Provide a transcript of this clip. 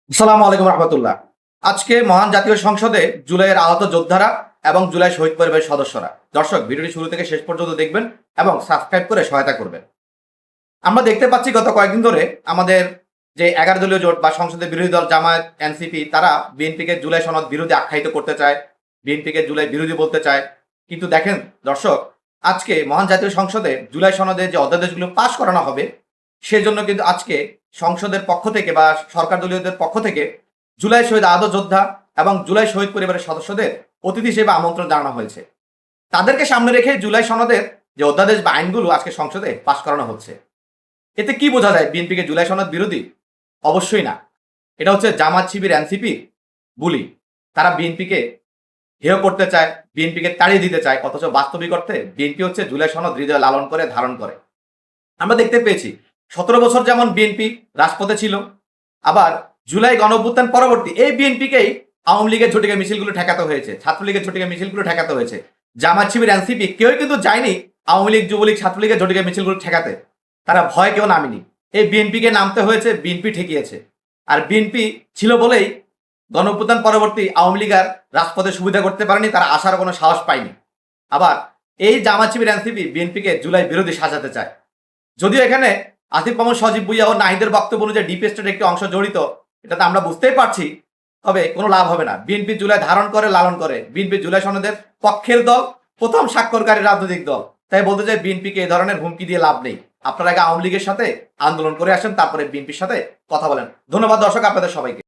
আসসালামু আলাইকুম রহমতুল্লাহ। আজকে মহান জাতীয় সংসদে জুলাইয়ের আহত যোদ্ধারা এবং জুলাই শহীদ পরিবারের সদস্যরা। দর্শক, ভিডিওটি শুরু থেকে শেষ পর্যন্ত দেখবেন এবং সাবস্ক্রাইব করে সহায়তা করবেন। আমরা দেখতে পাচ্ছি গত কয়েকদিন ধরে আমাদের যে 11 দলীয় জোট বা সংসদের বিরোধী দল জামায়াত, এনসিপি তারা বিএনপিকে জুলাই সনদ বিরোধী আখ্যায়িত করতে চায়, বিএনপিকে জুলাই বিরোধী বলতে চায়। কিন্তু দেখেন দর্শক, আজকে মহান জাতীয় সংসদে জুলাই সনদে যে অধ্যাদেশগুলো পাশ করানো হবে সেজন্য কিন্তু আজকে সংসদের পক্ষ থেকে বা সরকার দলীয়দের পক্ষ থেকে জুলাই শহীদ আহত যোদ্ধা এবং জুলাই শহীদ পরিবারের সদস্যদের অতিথি হিসেবে আমন্ত্রণ জানানো হয়েছে। তাদেরকে সামনে রেখে জুলাই সনদের যে অধ্যাদেশ বা আইনগুলো আজকে সংসদে পাশ করানো হচ্ছে। এতে কি বোঝা যায় বিএনপিকে জুলাই সনদ বিরোধী? অবশ্যই না। এটা হচ্ছে জামাত শিবির এনসিপি বুলি। তারা বিএনপিকে হেয় করতে চায়, বিএনপিকে তাড়িয়ে দিতে চায়, অথচ বাস্তবিক অর্থে বিএনপি হচ্ছে জুলাই সনদ হৃদয়ে লালন করে, ধারণ করে। আমরা দেখতে পেয়েছি 17 বছর যেমন বিএনপি রাজপথে ছিল, আবার জুলাই গণঅভ্যুত্থান পরবর্তী এই বিএনপিকেই আওয়ামী লীগের ঝটিকা মিছিলগুলো ঠেকাতে হয়েছে, ছাত্রলীগের ঝটিকা মিছিলগুলো ঠেকাতে হয়েছে। জামাত শিবির এনসিপি কেউই কিন্তু যায়নি আওয়ামী লীগ, যুবলীগ, ছাত্রলীগের ঝটিকা মিছিলগুলো ঠেকাতে। তারা ভয় কেউ নামেনি। এই বিএনপিকে নামতে হয়েছে, বিএনপি ঠেকিয়েছে। আর বিএনপি ছিল বলেই গণঅভ্যুত্থান পরবর্তী আওয়ামী লীগ আর রাজপথে সুবিধা করতে পারেনি, তারা আসার কোনো সাহস পায়নি। আবার এই জামাত শিবির এনসিপি বিএনপিকে জুলাই বিরোধী সাজাতে চায়। যদিও এখানে আসিফ মাহমুদ, সজীব ভুইয়া ও নাহিদের বক্তব্য অনুযায়ী ডিপ স্টেটের একটি অংশ জড়িত, এটাতে আমরা বুঝতেই পারছি। তবে কোনো লাভ হবে না। বিএনপি জুলাই ধারণ করে, লালন করে। বিএনপি জুলাই সনদের পক্ষের দল, প্রথম স্বাক্ষরকারী রাজনৈতিক দল। তাই বলতে চাই বিএনপিকে এই ধরনের হুমকি দিয়ে লাভ নেই। আপনারা আগে আওয়ামী লীগের সাথে আন্দোলন করে আসেন, তারপরে বিএনপির সাথে কথা বলেন। ধন্যবাদ দর্শক আপনাদের সবাইকে।